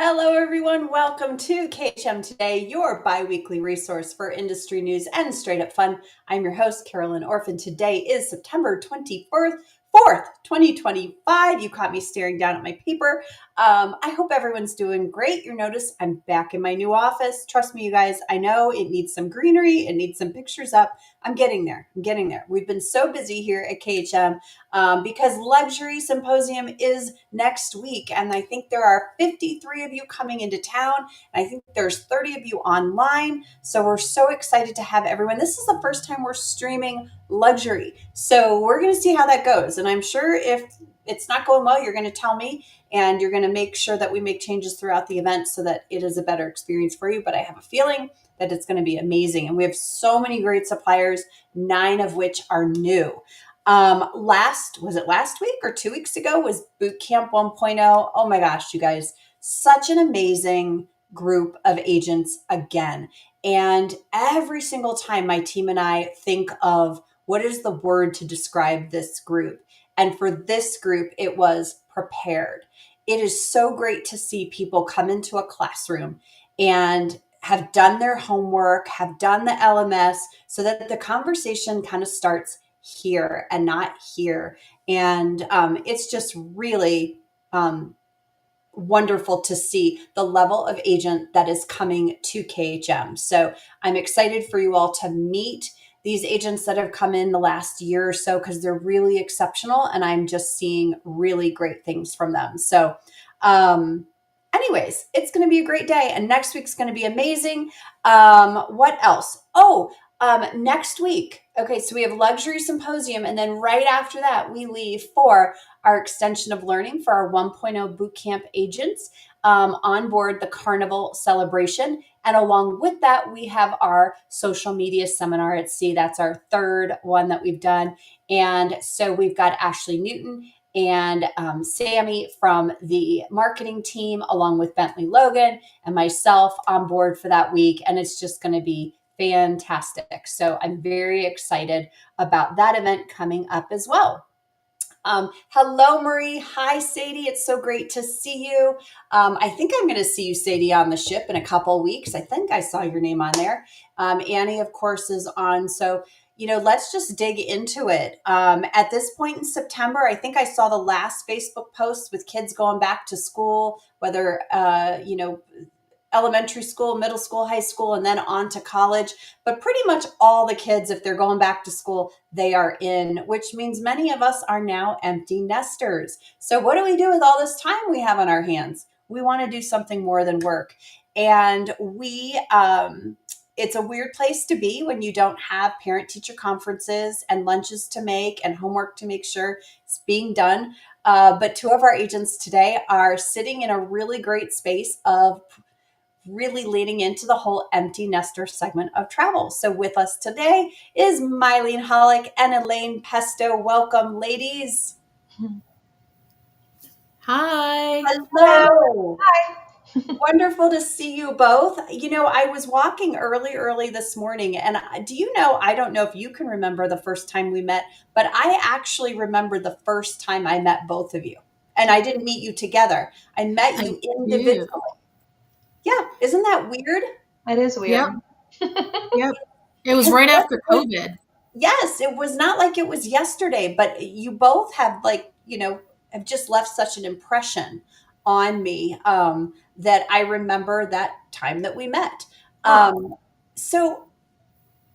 Hello, everyone. Welcome to KHM Today, your bi-weekly resource for industry news and straight up fun. I'm your host, Carolyn Orphan. Today is September 24th, 2025. You caught me staring down at my paper. I hope everyone's doing great. You'll notice I'm back in my new office. Trust me, you guys, I know it needs some greenery. It needs some pictures up. I'm getting there. We've been so busy here at KHM because Luxury Symposium is next week. And I think there are 53 of you coming into town. And I think there's 30 of you online. So we're so excited to have everyone. This is the first time we're streaming Luxury. So we're going to see how that goes. And I'm sure if it's not going well, you're going to tell me, and you're going to make sure that we make changes throughout the event so that it is a better experience for you. But I have a feeling that it's going to be amazing. And we have so many great suppliers, 9 of which are new. Last week or 2 weeks ago was Boot Camp 1.0. Oh my gosh, you guys, such an amazing group of agents again. And every single time my team and I think of what is the word to describe this group. And for this group, it was prepared. It is so great to see people come into a classroom and have done their homework, have done the LMS, so that the conversation kind of starts here and not here. And it's just really wonderful to see the level of agent that is coming to KHM. So I'm excited for you all to meet these agents that have come in the last year or so, because they're really exceptional and I'm just seeing really great things from them. So anyways, it's going to be a great day, and next week's going to be amazing. What else? Next week. Okay, so we have Luxury Symposium, and then right after that, we leave for our extension of learning for our 1.0 bootcamp agents on board the Carnival celebration. And along with that, we have our social media seminar at sea. That's our third one that we've done. And so we've got Ashley Newton and Sammy from the marketing team, along with Bentley Logan and myself on board for that week. And it's just going to be fantastic. So I'm very excited about that event coming up as well. Hello, Marie. Hi, Sadie. It's so great to see you. I think I'm going to see you, Sadie, on the ship in a couple weeks. I think I saw your name on there. Annie, of course, is on. So, let's just dig into it. At this point in September, I think I saw the last Facebook post with kids going back to school, whether, elementary school, middle school, high school, and then on to college. But pretty much all the kids, if they're going back to school, they are in, which means many of us are now empty nesters. So what do we do with all this time we have on our hands? We want to do something more than work. And it's a weird place to be when you don't have parent-teacher conferences and lunches to make and homework to make sure it's being done. But 2 of our agents today are sitting in a really great space of really leaning into the whole empty nester segment of travel. So with us today is Mylene Hollick and Elaine Pesto. Welcome, ladies. Hi. Hello. Hi. Wonderful to see you both. I was walking early this morning, and I don't know if you can remember the first time we met, but I actually remember the first time I met both of you. And I didn't meet you together. I met you individually. Yeah, isn't that weird? It is weird. Yep. It was right after COVID. Yes, it was not like it was yesterday, but you both have have just left such an impression on me that I remember that time that we met. So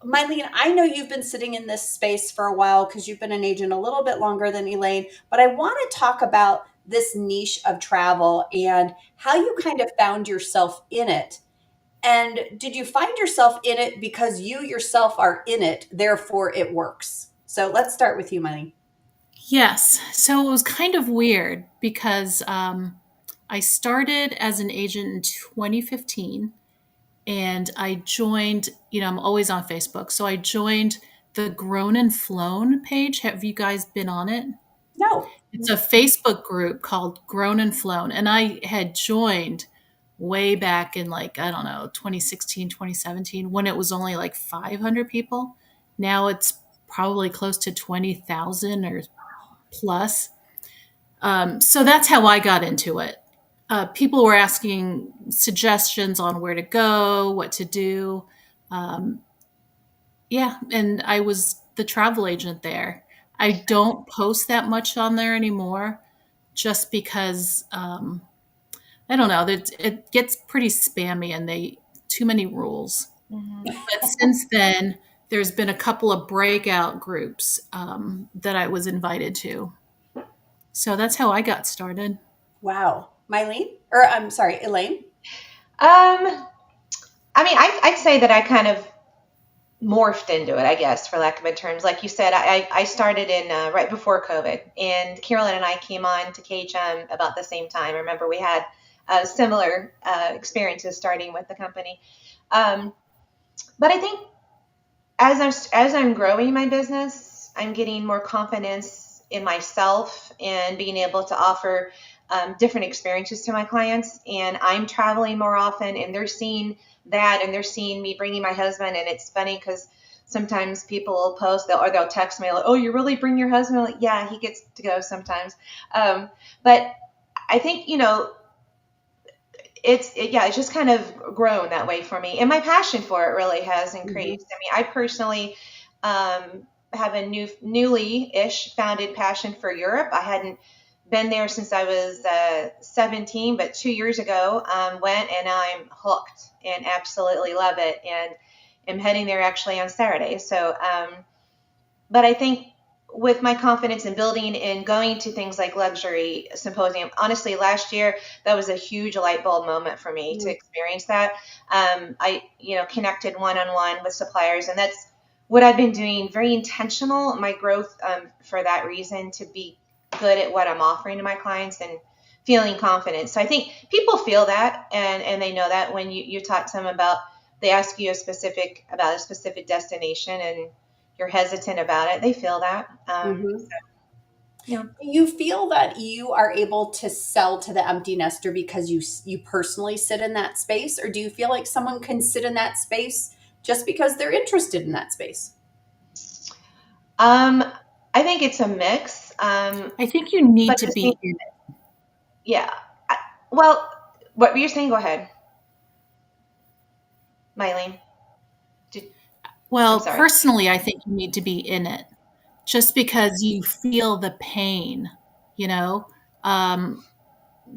Mylene, I know you've been sitting in this space for a while because you've been an agent a little bit longer than Elaine, but I want to talk about this niche of travel and how you kind of found yourself in it. And did you find yourself in it because you yourself are in it, therefore it works? So let's start with you, Mylene. Yes. So it was kind of weird because I started as an agent in 2015, and I joined, I'm always on Facebook. So I joined the Grown and Flown page. Have you guys been on it? No. It's a Facebook group called Grown and Flown. And I had joined way back in 2016, 2017, when it was only like 500 people. Now it's probably close to 20,000 or plus. So that's how I got into it. people were asking suggestions on where to go, what to do. Um, yeah, and I was the travel agent there. I don't post that much on there anymore just because I don't know, it gets pretty spammy and they too many rules. Mhm. But since then, there's been a couple of breakout groups that I was invited to. So that's how I got started. Wow. Mylene? Or I'm sorry, Elaine? I mean, I'd say that I kind of morphed into it, I guess, for lack of better terms. Like you said, I started in right before COVID, and Carolyn and I came on to KHM about the same time. I remember we had similar experiences starting with the company. Um, but I think as I'm growing my business, I'm getting more confidence in myself and being able to offer different experiences to my clients. And I'm traveling more often, and they're seeing that, and they're seeing me bringing my husband. And it's funny because sometimes people will post or they'll text me like, "Oh, you really bring your husband?" I'm like, yeah, he gets to go sometimes. But I think it's just kind of grown that way for me, and my passion for it really has Mm-hmm. increased. I mean, I personally have a newly ish founded passion for Europe. I hadn't been there since I was 17, but 2 years ago went, and I'm hooked and absolutely love it, and am heading there actually on Saturday. So but I think with my confidence in building and going to things like luxury symposium, honestly, last year that was a huge light bulb moment for me to experience that. I, connected one on one with suppliers, and that's what I've been doing. Very intentional. My growth for that reason to be good at what I'm offering to my clients and feeling confident. So I think people feel that, and they know that when you talk to them about they ask you about a specific destination and you're hesitant about it. They feel that. Mm-hmm. Yeah. Do you feel that you are able to sell to the empty nester because you personally sit in that space, or do you feel like someone can sit in that space just because they're interested in that space? Um, I think it's a mix. I think you need But to the same, be in it. yeah. Well, what were you saying? Go ahead, Mylene. Did, I'm Well, sorry. personally, I think you need to be in it just because you feel the pain, you know? Um,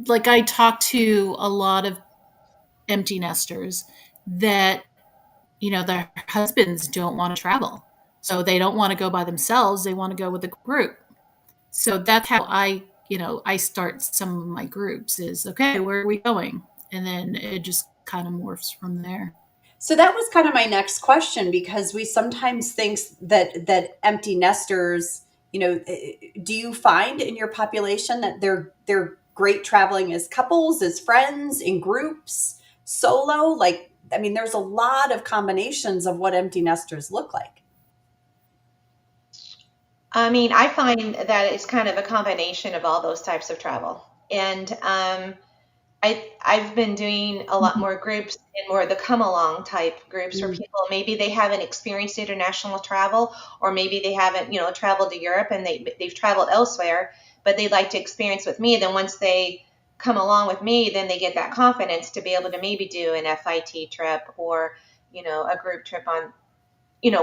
like I talk to a lot of empty nesters that, their husbands don't want to travel. So they don't want to go by themselves, they want to go with a group. So that's how I start some of my groups is okay, where are we going? And then it just kind of morphs from there. So that was kind of my next question, because we sometimes think that empty nesters, do you find in your population that they're great traveling as couples, as friends, in groups, solo? Like, I mean, there's a lot of combinations of what empty nesters look like. I mean, I find that it's kind of a combination of all those types of travel. And I've been doing a lot more groups and more the come along type groups where Mm. people maybe they haven't experienced international travel, or maybe they haven't traveled to Europe and they've traveled elsewhere, but they'd like to experience with me. Then once they come along with me, then they get that confidence to be able to maybe do an FIT trip or a group trip on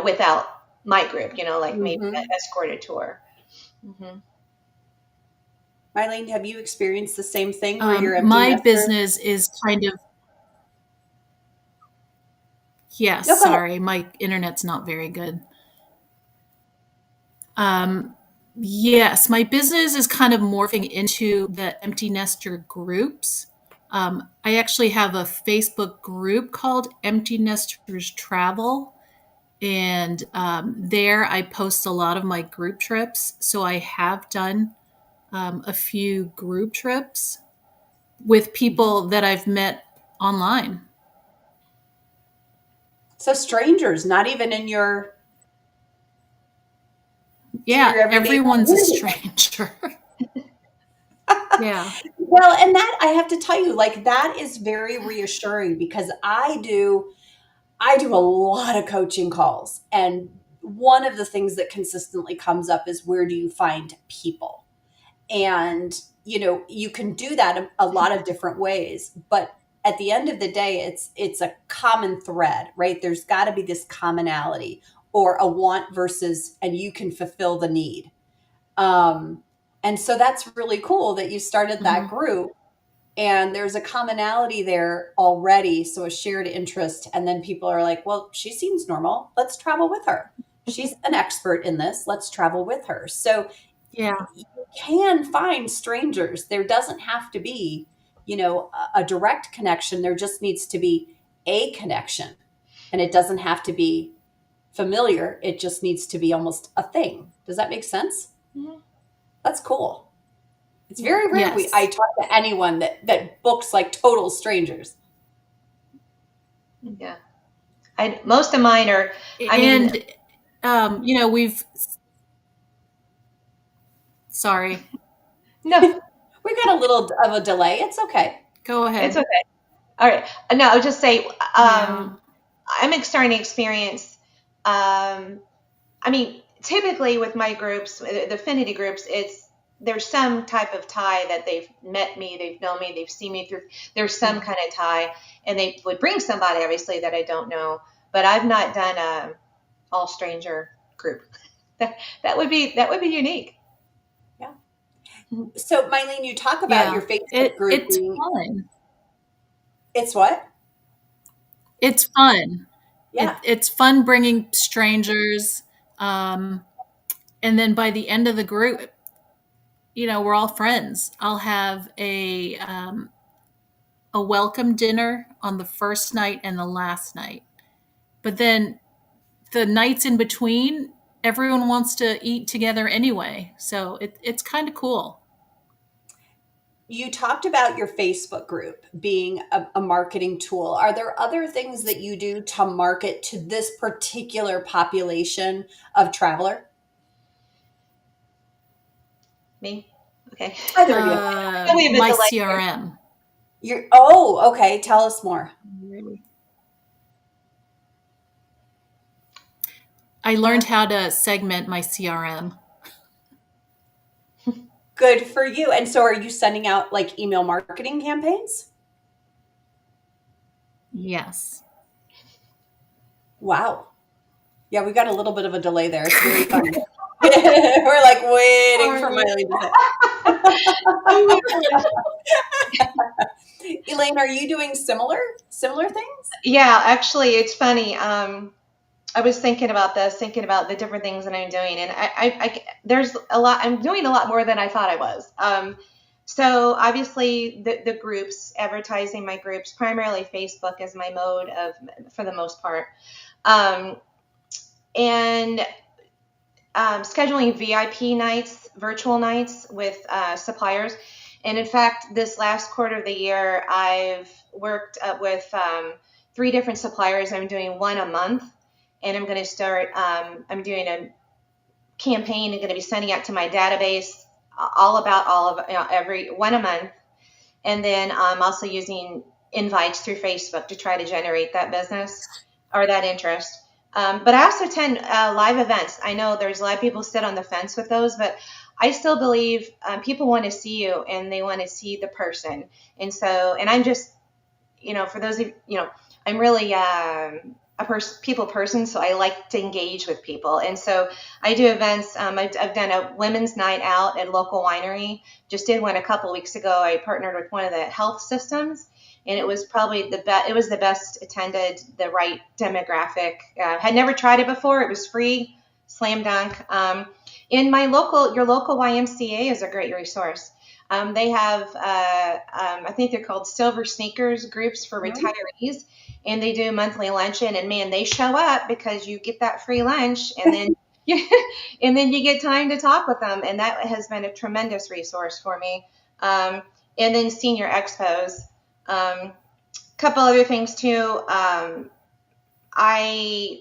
without my group, like maybe an Mm-hmm. escorted tour. Hmm. Mylene, have you experienced the same thing where you're empty My nester? business is kind of, yes, No, go ahead. sorry, my internet's not very good. Um, yes, my business is kind of morphing into the empty nester groups. I actually have a Facebook group called Empty Nesters Travel, and there I post a lot of my group trips. So I have done a few group trips with Mhm. people that I've met online. So strangers, not even in Yeah, your everyday everyone's a community. stranger. Yeah. Well, and that I have to tell you, like, that is very reassuring, because I do a lot of coaching calls, and one of the things that consistently comes up is, where do you find people? And you can do that a lot of different ways, but at the end of the day, it's a common thread, right? There's got to be this commonality or a want versus, and you can fulfill the need. Um, and so that's really cool that you started that Mhm. group and there's a commonality there already. So a shared interest. And then people are like, well, she seems normal. Let's travel with her. She's an expert in this. Let's travel with her. So Yeah. you can find strangers. There doesn't have to be, a direct connection. There just needs to be a connection. And it doesn't have to be familiar. It just needs to be almost a thing. Does that make sense? Mhm. That's cool. It's Yeah. very rare I Yes. talk to anyone that books like total strangers. Yeah. Most of mine are, I mean, And we've sorry. no, We got a little of a delay. It's okay. Go it's ahead. okay. All right. No, I'll just say, Yeah. I'm starting to experience, I mean, typically with my groups, the affinity groups, there's some type of tie that they've met me, they've known me, they've seen me through. There's some kind of tie, and they would bring somebody obviously that I don't know. But I've not done a all stranger group. That would be unique. Yeah. So, Mylene, you talk about your Yeah. Facebook group It's being, fun. it's what? It's fun. Yeah. It's fun bringing strangers. Um, and then by the end of the group, we're all friends. I'll have a welcome dinner on the first night and the last night. But then the nights in between, everyone wants to eat together anyway. So it's kind of cool. You talked about your Facebook group being a marketing tool. Are there other things that you do to market to this particular population of traveler? Me? Okay. Either of you. We have a My delay here. CRM. Okay. Tell us more. I learned how to segment my CRM. Good for you. And so are you sending out like email marketing campaigns? Yes. Wow. Yeah, we got a little bit of a delay there. It's very funny. We're like waiting for Sorry. Mylene to Oh my gosh. say. Elaine, are you doing similar things? Yeah, actually, it's funny. I was thinking about this, thinking about the different things that I'm doing, and there's a lot. I'm doing a lot more than I thought I was. So obviously, the groups, advertising my groups, primarily Facebook is my mode of, for the most part, um, and scheduling VIP nights, virtual nights with suppliers. And in fact, this last quarter of the year, I've worked with 3 different suppliers. I'm doing one a month, and I'm going to start. I'm doing a campaign. I'm going to be sending out to my database all about all of every one a month, and then I'm also using invites through Facebook to try to generate that business or that interest. But I also attend live events. I know there's a lot of people sit on the fence with those, but I still believe people want to see you and they want to see the person. And so, and I'm just, for those of I'm really people person, so I like to engage with people. And so I do events. I've done a women's night out at a local winery. Just did one a couple weeks ago. I partnered with one of the health systems, and it was probably the best. It was the best attended, the right demographic. Had never tried it before. It was free, slam dunk. In your local YMCA is a great resource. They have, I think they're called Silver Sneakers groups for retirees, and they do monthly luncheon. And man, they show up because you get that free lunch, and then and then you get time to talk with them, and that has been a tremendous resource for me. And then senior expos. Couple other things too.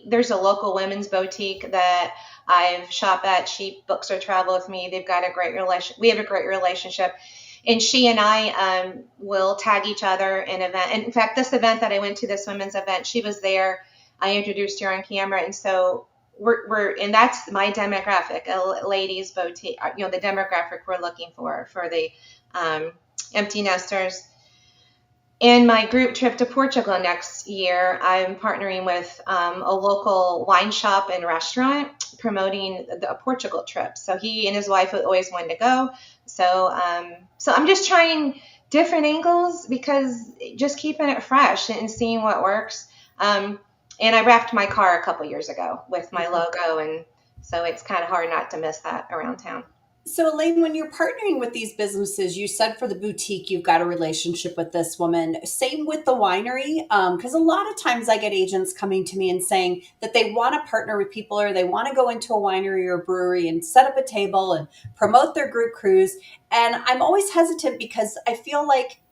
There's a local women's boutique that I've shop at. She books her travel with me. They've got a great relation. We have a great relationship, and she and I will tag each other in event. And in fact, this event that I went to, this women's event, she was there. I introduced her on camera, and so and that's my demographic, a ladies boutique. The demographic we're looking for the empty nesters. In my group trip to Portugal next year, I'm partnering with a local wine shop and restaurant promoting a Portugal trip. So he and his wife always wanted to go. So I'm just trying different angles because just keeping it fresh and seeing what works. And I wrapped my car a couple years ago with my logo, and so it's kind of hard not to miss that around town. So, Elaine, when you're partnering with these businesses, you said for the boutique, you've got a relationship with this woman. Same with the winery, because a lot of times I get agents coming to me and saying that they want to partner with people or they want to go into a winery or a brewery and set up a table and promote their group cruise. And I'm always hesitant because I feel like,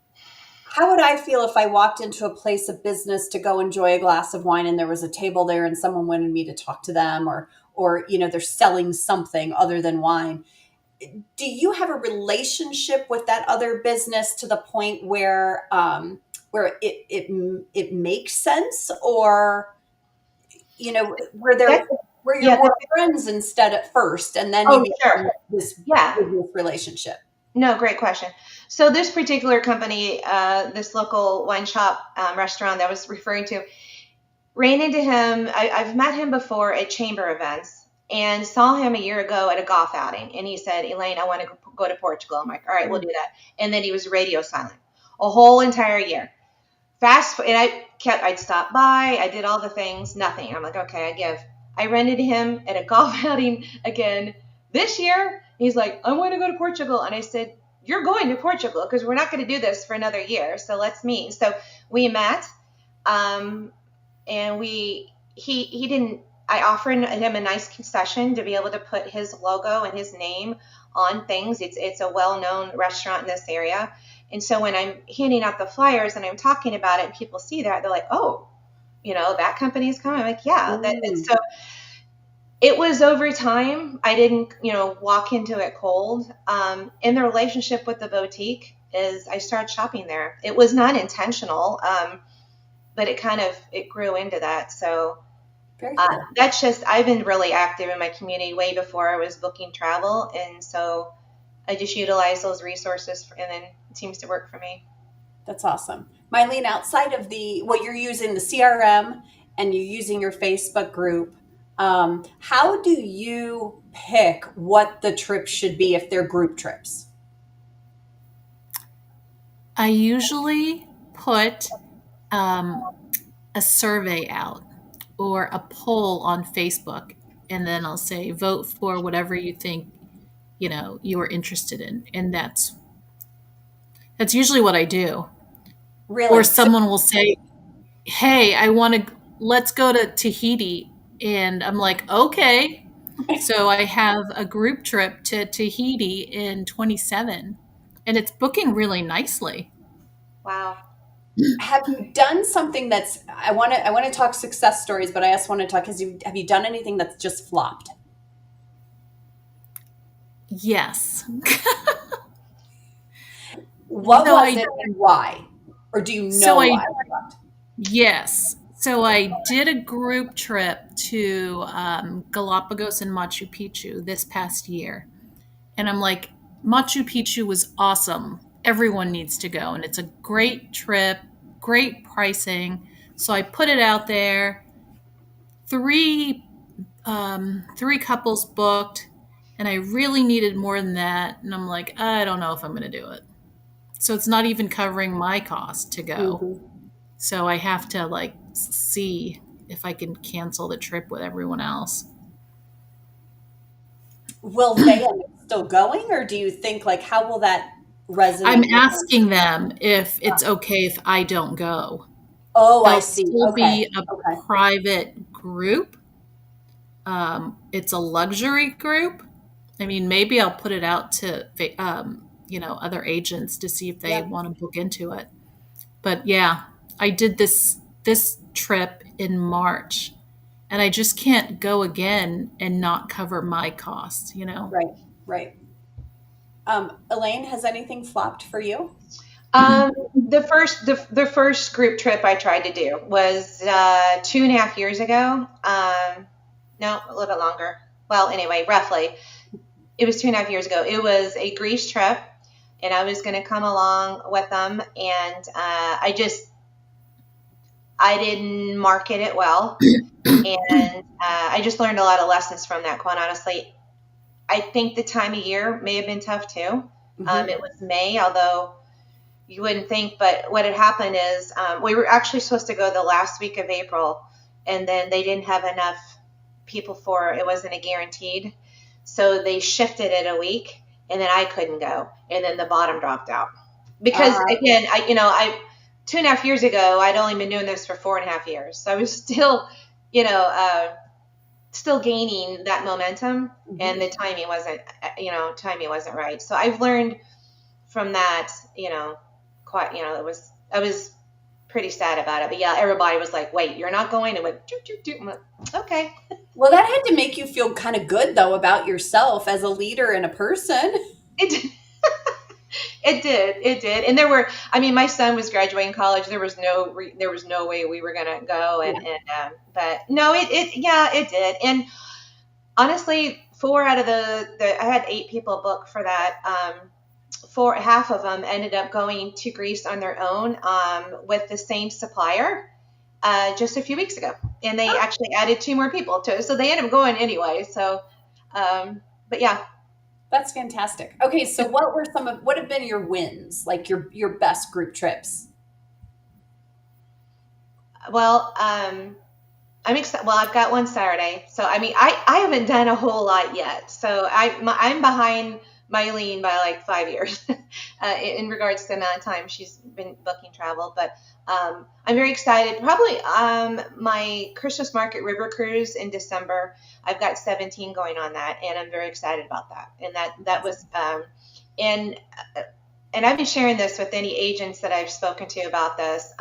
how would I feel if I walked into a place of business to go enjoy a glass of wine and there was a table there and someone wanted me to talk to them, or they're selling something other than wine? Do you have a relationship with that other business to the point where it makes sense, or where That's, you're yeah. more friends instead at first, and then you Oh, become sure. this Yeah. business relationship? No, great question. So this particular company, this local wine shop restaurant that I was referring to, ran into him. I've met him before at chamber events and saw him a year ago at a golf outing. And he said, Elaine, I want to go to Portugal. I'm like, all right, we'll do that. And then he was radio silent a whole entire year. And I'd stop by. I did all the things, nothing. I'm like, okay, I give. I ran into him at a golf outing again this year. He's like, I want to go to Portugal. And I said, you're going to Portugal because we're not going to do this for another year. So let's meet. So we met. And he didn't, I offered him a nice concession to be able to put his logo and his name on things. It's a well-known restaurant in this area. And so when I'm handing out the flyers and I'm talking about it and people see that, they're like, oh, that company's coming. I'm like, yeah. And so it was over time. I didn't, walk into it cold. And the relationship with the boutique is I started shopping there. It was not intentional. But it grew into that. So that's just, I've been really active in my community way before I was booking travel. And so I just utilize those resources and then it seems to work for me. That's awesome. Mylene, outside of what you're using, the CRM, and you're using your Facebook group, how do you pick what the trips should be if they're group trips? I usually put a survey out or a poll on Facebook, and then I'll say vote for whatever you think you are interested in, and that's usually what I do. Really? Or someone will say, "Hey, let's go to Tahiti," and I'm like, "Okay." So I have a group trip to Tahiti in 27, and it's booking really nicely. Wow. Have you done something I want to talk success stories, but I also want to talk, have you done anything that's just flopped? Yes. What was it and why? Or do you know why it flopped? Yes. So I did a group trip to Galapagos and Machu Picchu this past year. And I'm like, Machu Picchu was awesome. Everyone needs to go. And it's a great trip, great pricing. So I put it out there. Three couples booked, and I really needed more than that. And I'm like, I don't know if I'm going to do it. So it's not even covering my cost to go. Mm-hmm. So I have to see if I can cancel the trip with everyone else. Will they end up still going, or do you think how will that resonate? I'm asking them if it's okay if I don't go. Oh, There'll I see. still Okay. be a private group. It's a luxury group. I mean, maybe I'll put it out to other agents to see if they want to book into it. But yeah, I did this trip in March, and I just can't go again and not cover my costs, Right. Elaine, has anything flopped for you? The first group trip I tried to do was 2.5 years ago. No, a little bit longer. Well, anyway, roughly. It was 2.5 years ago. It was a Greece trip. and I was going to come along with them. And I didn't market it well. And I just learned a lot of lessons from that, quite honestly. I think the time of year may have been tough too. It was May, although you wouldn't think, but what had happened is we were actually supposed to go the last week of April, and then they didn't have enough people for it. It wasn't a guaranteed. So they shifted it a week, and then I couldn't go. And then the bottom dropped out. Because again, I 2.5 years ago, I'd only been doing this for 4.5 years. So I was still, still gaining that momentum, and the timing wasn't right. So I've learned from that, quite, I was pretty sad about it. But yeah, everybody was like, wait, you're not going? And went, doo, doo, doo. I'm like, okay. Well, that had to make you feel kind of good, though, about yourself as a leader and a person. It did. It did. And my son was graduating college. There was no way we were going to go. But no, it did. And honestly, 4 out of I had 8 people booked for that. Half of them ended up going to Greece on their own, with the same supplier, just a few weeks ago. And they actually added 2 more people to it. So they ended up going anyway. So, but yeah. That's fantastic. Okay, so what have been your wins, like your best group trips? Well, I'm excited. Well, I've got one Saturday, so I haven't done a whole lot yet. So I'm behind Mylene by like 5 years in regards to the amount of time she's been booking travel. But I'm very excited. Probably my Christmas market river cruise in December. I've got 17 going on that, and I'm very excited about that. And that was and I've been sharing this with any agents that I've spoken to about this.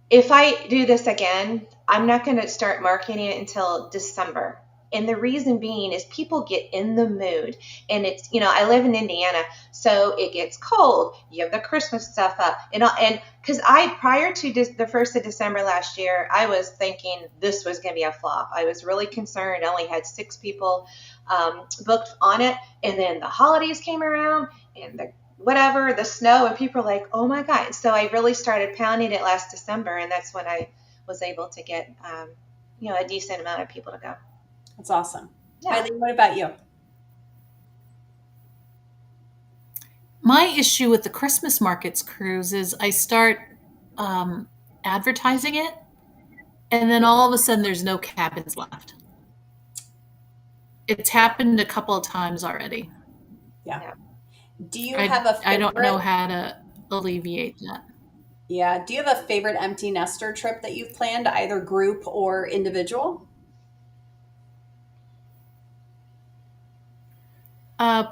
If I do this again, I'm not going to start marketing it until December. And the reason being is people get in the mood, and it's, I live in Indiana, so it gets cold. You have the Christmas stuff up, and because prior to the 1st of December last year, I was thinking this was going to be a flop. I was really concerned. I only had 6 people booked on it, and then the holidays came around, and the snow, and people were like, oh my God. So I really started pounding it last December, and that's when I was able to get, a decent amount of people to go. That's awesome. Yeah. Elaine, what about you? My issue with the Christmas markets cruise is I start advertising it, and then all of a sudden there's no cabins left. It's happened a couple of times already. Yeah. Do you have a favorite? I don't know how to alleviate that. Yeah. Do you have a favorite empty nester trip that you've planned, either group or individual?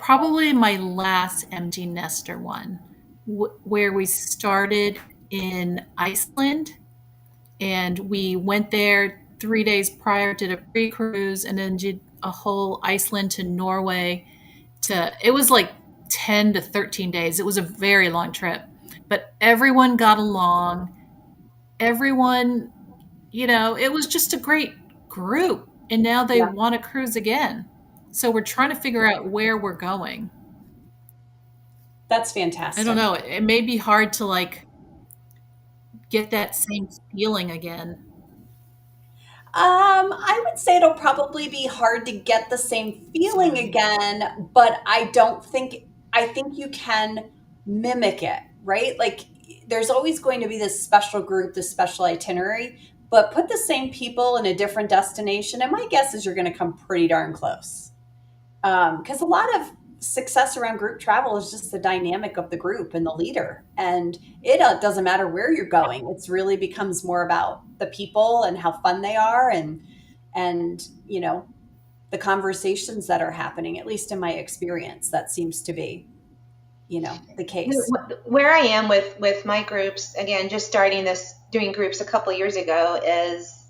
Probably my last empty nester one, where we started in Iceland, and we went there 3 days prior, did a pre-cruise, and then did a whole Iceland to Norway. It was like 10 to 13 days. It was a very long trip, but everyone got along. Everyone, it was just a great group, and now they want to cruise again. So we're trying to figure out where we're going. That's fantastic. I don't know. It may be hard to get that same feeling again. I would say it'll probably be hard to get the same feeling again, but I think you can mimic it, right? Like there's always going to be this special group, this special itinerary, but put the same people in a different destination, and my guess is you're going to come pretty darn close. Because a lot of success around group travel is just the dynamic of the group and the leader. And it doesn't matter where you're going. It's really becomes more about the people and how fun they are and the conversations that are happening, at least in my experience, that seems to be, the case. Where I am with my groups, again, just starting doing groups a couple of years ago, is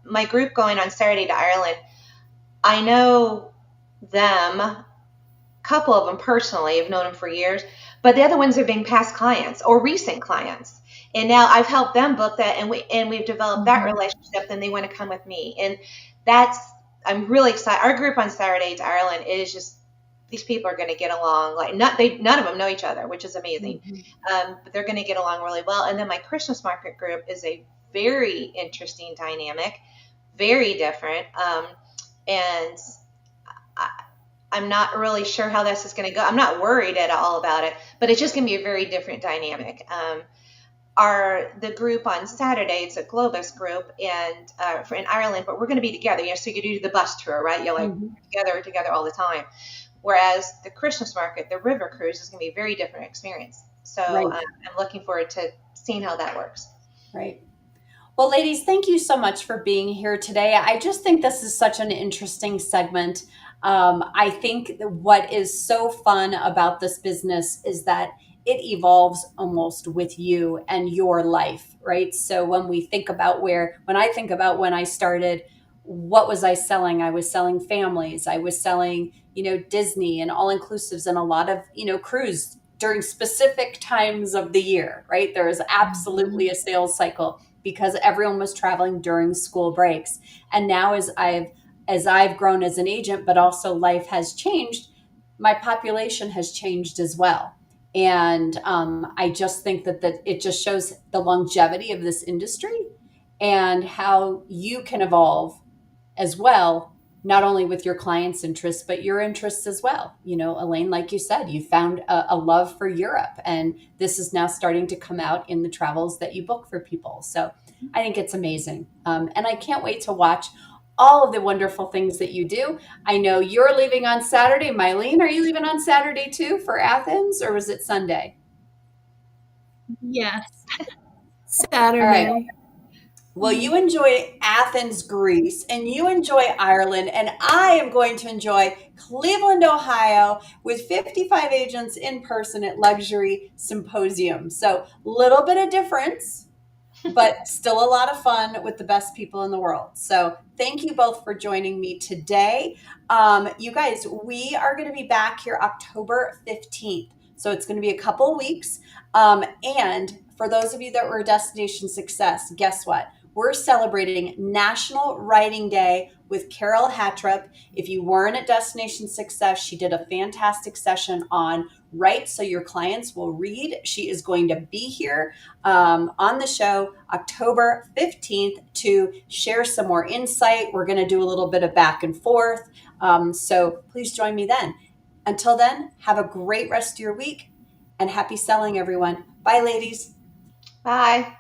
my group going on Saturday to Ireland. I know them, a couple of them personally, I've known them for years, but the other ones have been past clients or recent clients. And now I've helped them book that, and we've developed that relationship, and they want to come with me. And I'm really excited. Our group on Saturday to Ireland is just these people are going to get along. Like none of them know each other, which is amazing. Mm-hmm. But they're going to get along really well. And then my Christmas market group is a very interesting dynamic, very different. And I'm not really sure how this is going to go. I'm not worried at all about it, but it's just going to be a very different dynamic. The group on Saturday, it's a Globus group and in Ireland, but we're going to be together. So you do the bus tour, right? You're like together all the time. Whereas the Christmas market, the river cruise, is going to be a very different experience. So Right. I'm looking forward to seeing how that works. Right. Well, ladies, thank you so much for being here today. I just think this is such an interesting segment. I think that what is so fun about this business is that it evolves almost with you and your life, right? So when I think about when I started, what was I selling? I was selling families. I was selling, Disney and all inclusives and a lot of, cruise during specific times of the year, right? There is absolutely a sales cycle because everyone was traveling during school breaks. And now as I've grown as an agent, but also life has changed, my population has changed as well. And I just think that it just shows the longevity of this industry and how you can evolve as well, not only with your clients' interests, but your interests as well. Elaine, like you said, you found a love for Europe, and this is now starting to come out in the travels that you book for people. So I think it's amazing. And I can't wait to watch all of the wonderful things that you do. I know you're leaving on Saturday. Mylene, are you leaving on Saturday too for Athens, or was it Sunday? Yes, All right. Saturday. Well, you enjoy Athens, Greece, and you enjoy Ireland, and I am going to enjoy Cleveland, Ohio, with 55 agents in person at Luxury Symposium. So, little bit of difference, but still a lot of fun with the best people in the world. So, thank you both for joining me today. You guys, we are going to be back here October 15th. So, it's going to be a couple weeks. And for those of you that were Destination Success, guess what? We're celebrating National Writing Day with Carol Hattrup. If you weren't at Destination Success, she did a fantastic session on write so your clients will read. She is going to be here on the show October 15th to share some more insight. We're going to do a little bit of back and forth. So please join me then. Until then, have a great rest of your week and happy selling, everyone. Bye, ladies. Bye.